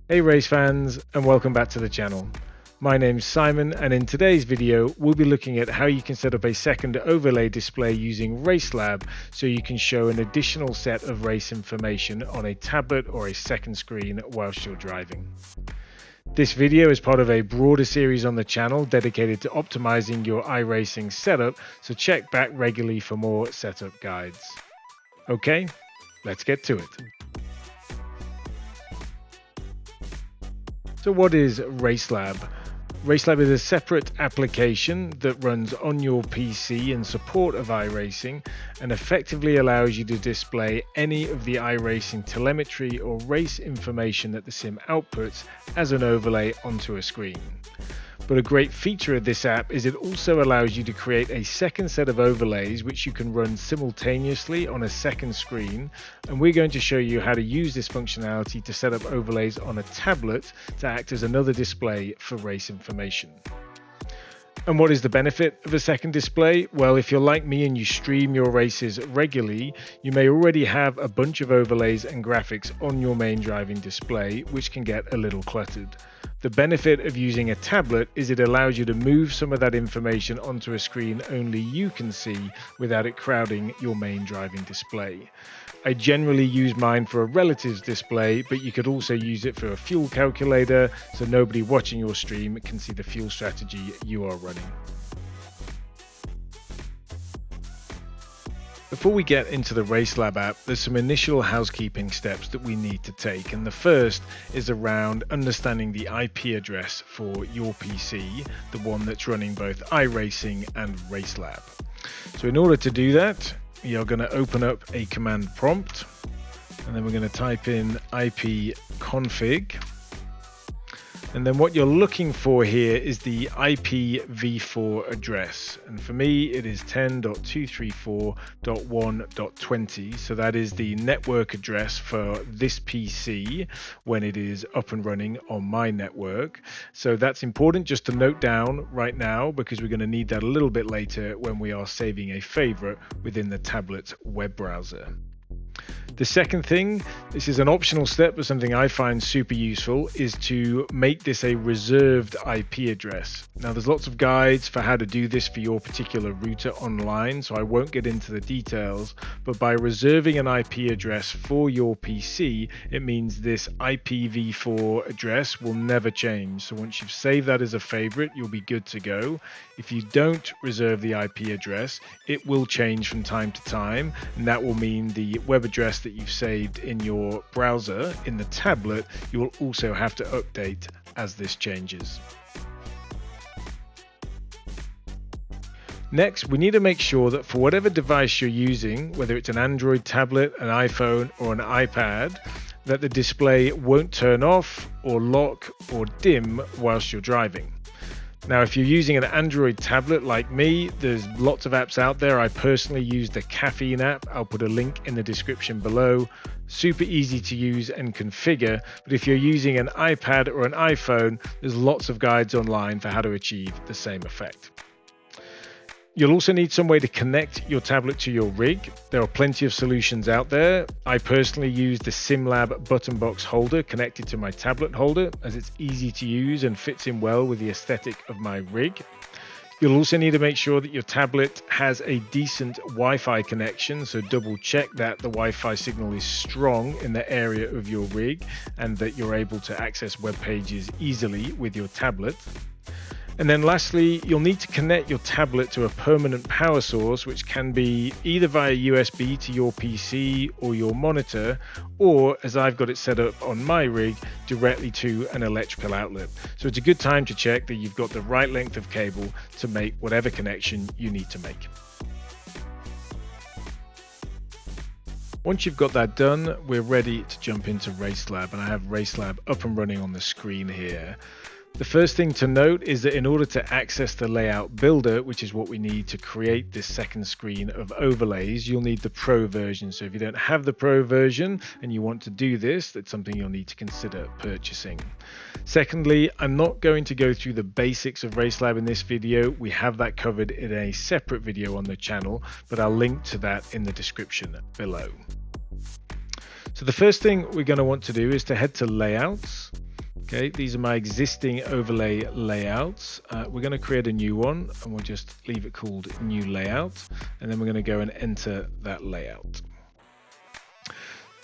Hey race fans, and welcome back to the channel. My name's Simon, and in today's video we'll be looking at how you can set up a second overlay display using Racelab so you can show an additional set of race information on a tablet or a second screen whilst you're driving. This video is part of a broader series on the channel dedicated to optimizing your iRacing setup, so check back regularly for more setup guides. Okay, let's get to it. So what is Racelab? Racelab is a separate application that runs on your PC in support of iRacing and effectively allows you to display any of the iRacing telemetry or race information that the sim outputs as an overlay onto a screen. But a great feature of this app is it also allows you to create a second set of overlays which you can run simultaneously on a second screen, and we're going to show you how to use this functionality to set up overlays on a tablet to act as another display for race information. And what is the benefit of a second display? Well, if you're like me and you stream your races regularly, you may already have a bunch of overlays and graphics on your main driving display, which can get a little cluttered. The benefit of using a tablet is it allows you to move some of that information onto a screen only you can see without it crowding your main driving display. I generally use mine for a relatives display, but you could also use it for a fuel calculator so nobody watching your stream can see the fuel strategy you are running. Before we get into the Racelab app, there's some initial housekeeping steps that we need to take, and the first is around understanding the IP address for your PC, the one that's running both iRacing and Racelab. So in order to do that, you're going to open up a command prompt, and then we're going to type in ipconfig. And then what you're looking for here is the IPv4 address. And for me, it is 10.234.1.20. So that is the network address for this PC when it is up and running on my network. So that's important just to note down right now, because we're going to need that a little bit later when we are saving a favorite within the tablet's web browser. The second thing, this is an optional step, but something I find super useful, is to make this a reserved IP address. Now there's lots of guides for how to do this for your particular router online, so I won't get into the details, but by reserving an IP address for your PC, it means this IPv4 address will never change. So once you've saved that as a favorite, you'll be good to go. If you don't reserve the IP address, it will change from time to time, and that will mean the web address that you've saved in your browser in the tablet, you will also have to update as this changes. Next, we need to make sure that for whatever device you're using, whether it's an Android tablet, an iPhone, or an iPad, that the display won't turn off or lock or dim whilst you're driving. Now, if you're using an Android tablet like me, there's lots of apps out there. I personally use the Caffeine app. I'll put a link in the description below. Super easy to use and configure. But if you're using an iPad or an iPhone, there's lots of guides online for how to achieve the same effect. You'll also need some way to connect your tablet to your rig. There are plenty of solutions out there. I personally use the SimLab button box holder connected to my tablet holder, as it's easy to use and fits in well with the aesthetic of my rig. You'll also need to make sure that your tablet has a decent Wi-Fi connection, so double check that the Wi-Fi signal is strong in the area of your rig and that you're able to access web pages easily with your tablet. And then lastly, you'll need to connect your tablet to a permanent power source, which can be either via USB to your PC or your monitor, or as I've got it set up on my rig, directly to an electrical outlet. So it's a good time to check that you've got the right length of cable to make whatever connection you need to make. Once you've got that done, we're ready to jump into Racelab, and I have Racelab up and running on the screen here. The first thing to note is that in order to access the layout builder, which is what we need to create this second screen of overlays, you'll need the Pro version. So if you don't have the Pro version and you want to do this, that's something you'll need to consider purchasing. Secondly, I'm not going to go through the basics of Racelab in this video. We have that covered in a separate video on the channel, but I'll link to that in the description below. So the first thing we're going to want to do is to head to Layouts. Okay, these are my existing overlay layouts. We're going to create a new one and we'll just leave it called new layout. And then we're going to go and enter that layout.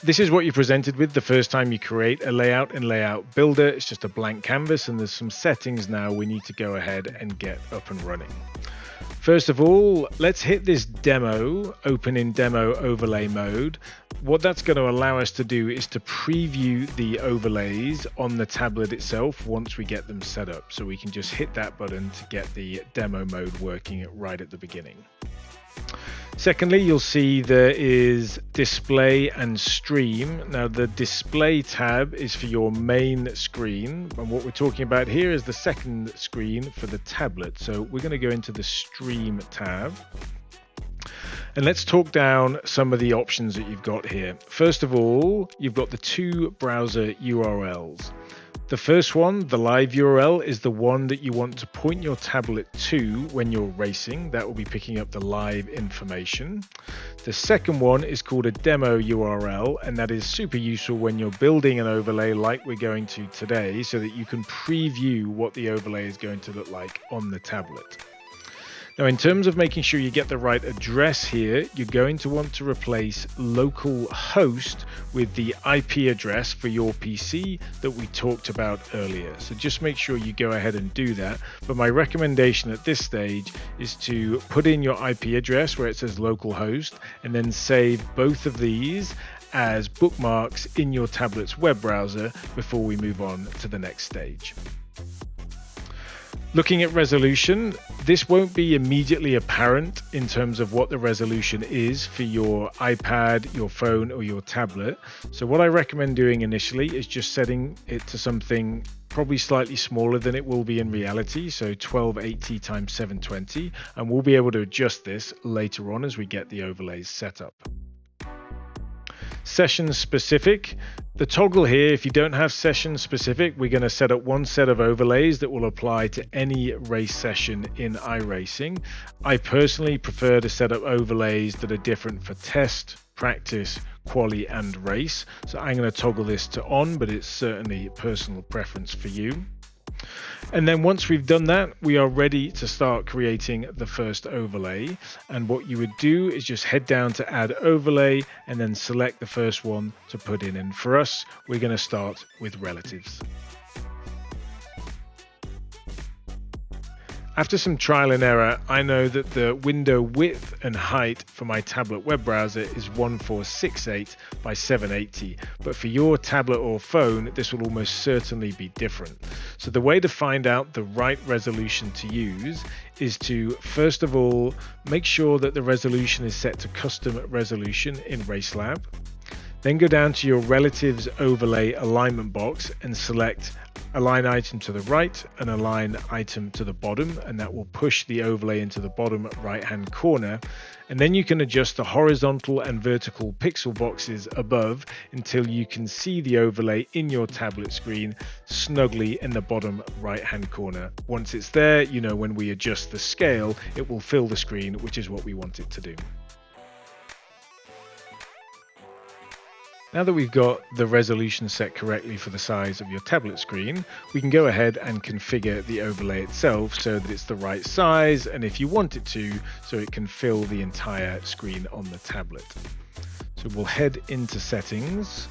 This is what you're presented with the first time you create a layout in Layout Builder. It's just a blank canvas and there's some settings now we need to go ahead and get up and running. First of all, let's hit this demo, open in demo overlay mode. What that's going to allow us to do is to preview the overlays on the tablet itself once we get them set up. So we can just hit that button to get the demo mode working right at the beginning. Secondly, you'll see there is display and stream. Now the display tab is for your main screen, and what we're talking about here is the second screen for the tablet. So we're going to go into the stream tab. And let's talk down some of the options that you've got here. First of all, you've got the two browser URLs. The first one, the live URL, is the one that you want to point your tablet to when you're racing. That will be picking up the live information. The second one is called a demo URL, and that is super useful when you're building an overlay like we're going to today, so that you can preview what the overlay is going to look like on the tablet. Now, in terms of making sure you get the right address here, you're going to want to replace local host with the IP address for your PC that we talked about earlier. So just make sure you go ahead and do that. But my recommendation at this stage is to put in your IP address where it says local host and then save both of these as bookmarks in your tablet's web browser before we move on to the next stage. Looking at resolution, this won't be immediately apparent in terms of what the resolution is for your iPad, your phone, or your tablet. So what I recommend doing initially is just setting it to something probably slightly smaller than it will be in reality, so 1280 x 720, and we'll be able to adjust this later on as we get the overlays set up. Session specific. The toggle here, if you don't have session specific, we're going to set up one set of overlays that will apply to any race session in iRacing. I personally prefer to set up overlays that are different for test, practice, quali, and race. So I'm going to toggle this to on, but it's certainly personal preference for you. And then once we've done that, we are ready to start creating the first overlay. And what you would do is just head down to add overlay and then select the first one to put in. And for us, we're going to start with relatives. After some trial and error, I know that the window width and height for my tablet web browser is 1468 by 780, but for your tablet or phone, this will almost certainly be different. So the way to find out the right resolution to use is to, first of all, make sure that the resolution is set to custom resolution in Racelab. Then go down to your relatives overlay alignment box and select align item to the right and align item to the bottom, and that will push the overlay into the bottom right hand corner. And then you can adjust the horizontal and vertical pixel boxes above until you can see the overlay in your tablet screen snugly in the bottom right hand corner. Once it's there, you know when we adjust the scale, it will fill the screen, which is what we want it to do. Now that we've got the resolution set correctly for the size of your tablet screen, we can go ahead and configure the overlay itself so that it's the right size, and if you want it to, so it can fill the entire screen on the tablet. So we'll head into settings.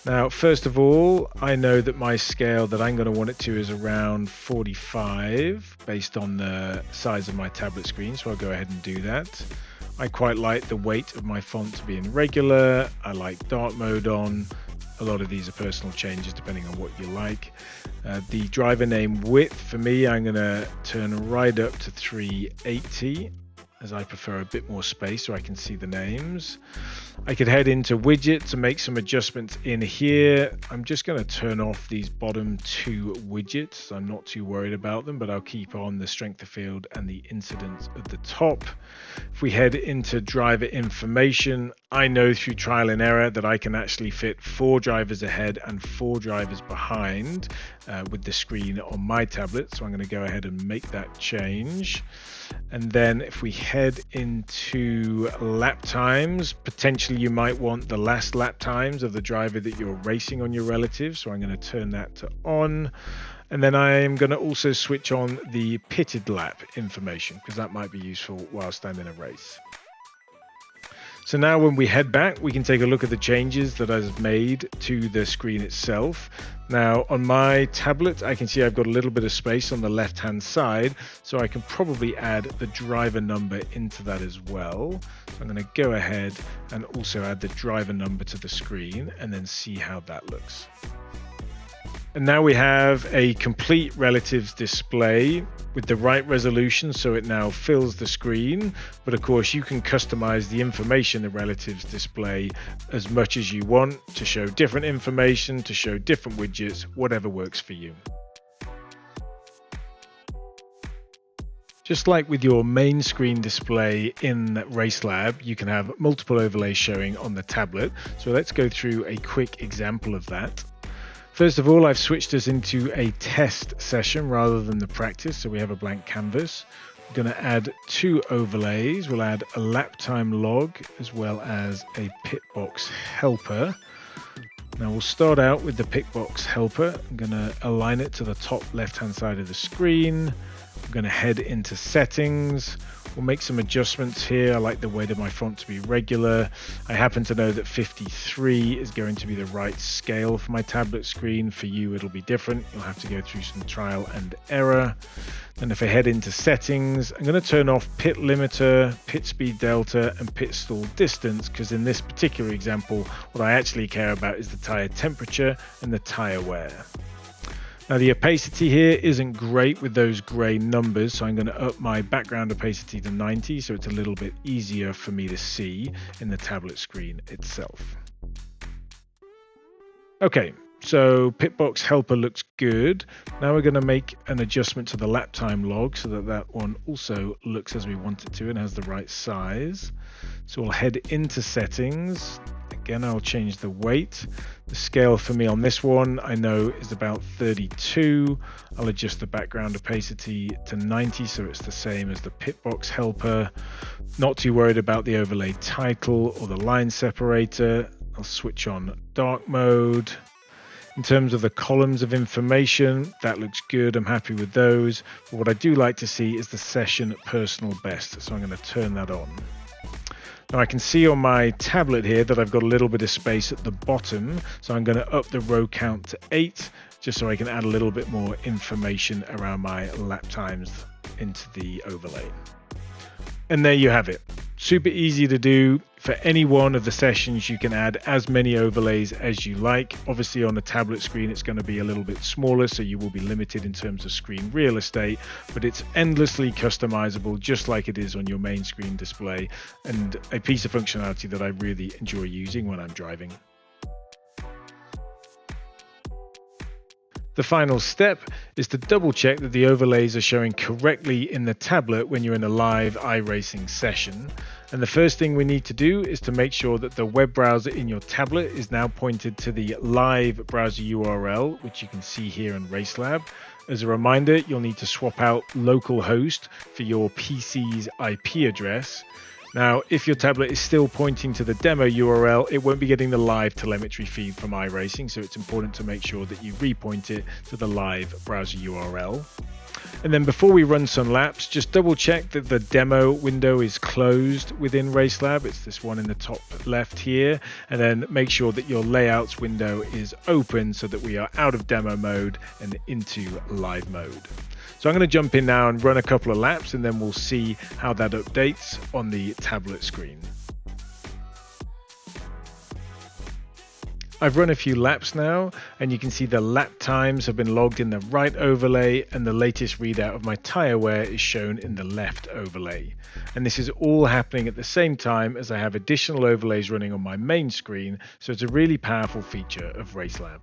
Now, first of all, I know that my scale that I'm going to want it to is around 45 based on the size of my tablet screen, so I'll go ahead and do that. I quite like the weight of my font to be in regular. I like dark mode on. A lot of these are personal changes depending on what you like. The driver name width for me, I'm going to turn right up to 380 as I prefer a bit more space so I can see the names. I could head into widget to make some adjustments in here. I'm just going to turn off these bottom two widgets. I'm not too worried about them, but I'll keep on the strength of field and the incidence at the top. If we head into driver information, I know through trial and error that I can actually fit 4 drivers ahead and 4 drivers behind with the screen on my tablet. So I'm going to go ahead and make that change. And then if we head into lap times, potentially you might want the last lap times of the driver that you're racing on your relative. So I'm going to turn that to on. And then I'm going to also switch on the pitted lap information because that might be useful whilst I'm in a race. So now when we head back, we can take a look at the changes that I've made to the screen itself. Now on my tablet, I can see I've got a little bit of space on the left-hand side, so I can probably add the driver number into that as well. So I'm going to go ahead and also add the driver number to the screen and then see how that looks. And now we have a complete relatives display with the right resolution, so it now fills the screen. But of course, you can customize the information the relatives display as much as you want to show different information, to show different widgets, whatever works for you. Just like with your main screen display in Racelab, you can have multiple overlays showing on the tablet. So let's go through a quick example of that. First of all, I've switched us into a test session rather than the practice, so we have a blank canvas. We're going to add 2 overlays. We'll add a lap time log as well as a pitbox helper. Now we'll start out with the pitbox helper. I'm going to align it to the top left-hand side of the screen. I'm going to head into settings. We'll make some adjustments here. I like the weight of my font to be regular. I happen to know that 53 is going to be the right scale for my tablet screen. For you, it'll be different. You'll have to go through some trial and error. Then if I head into settings, I'm going to turn off pit limiter, pit speed delta, and pit stall distance, because in this particular example, what I actually care about is the tire temperature and the tire wear. Now the opacity here isn't great with those grey numbers, so I'm going to up my background opacity to 90 so it's a little bit easier for me to see in the tablet screen itself. Okay, so pitbox helper looks good. Now we're going to make an adjustment to the lap time log so that that one also looks as we want it to and has the right size. So we'll head into settings. Again, I'll change the weight. The scale for me on this one, I know, is about 32. I'll adjust the background opacity to 90 so it's the same as the pitbox helper. Not too worried about the overlay title or the line separator. I'll switch on dark mode. In terms of the columns of information, that looks good. I'm happy with those. But what I do like to see is the session personal best. So I'm going to turn that on. Now I can see on my tablet here that I've got a little bit of space at the bottom, so I'm going to up the row count to 8 just so I can add a little bit more information around my lap times into the overlay. And there you have it. Super easy to do. For any one of the sessions, you can add as many overlays as you like. Obviously on a tablet screen, it's going to be a little bit smaller, so you will be limited in terms of screen real estate, but it's endlessly customizable, just like it is on your main screen display, and a piece of functionality that I really enjoy using when I'm driving. The final step is to double check that the overlays are showing correctly in the tablet when you're in a live iRacing session. And the first thing we need to do is to make sure that the web browser in your tablet is now pointed to the live browser URL, which you can see here in Racelab. As a reminder, you'll need to swap out localhost for your PC's IP address. Now, if your tablet is still pointing to the demo URL, it won't be getting the live telemetry feed from iRacing, so it's important to make sure that you repoint it to the live browser URL. And then before we run some laps, just double check that the demo window is closed within Racelab. It's this one in the top left here. And then make sure that your layouts window is open so that we are out of demo mode and into live mode. So I'm going to jump in now and run a couple of laps, and then we'll see how that updates on the tablet screen. I've run a few laps now, and you can see the lap times have been logged in the right overlay, and the latest readout of my tire wear is shown in the left overlay. And this is all happening at the same time as I have additional overlays running on my main screen, so it's a really powerful feature of Racelab.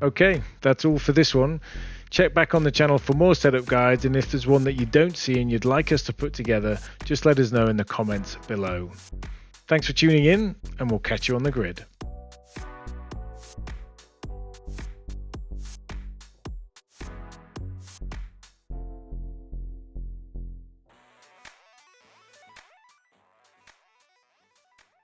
Okay, that's all for this one. Check back on the channel for more setup guides, and if there's one that you don't see and you'd like us to put together, just let us know in the comments below. Thanks for tuning in, and we'll catch you on the grid.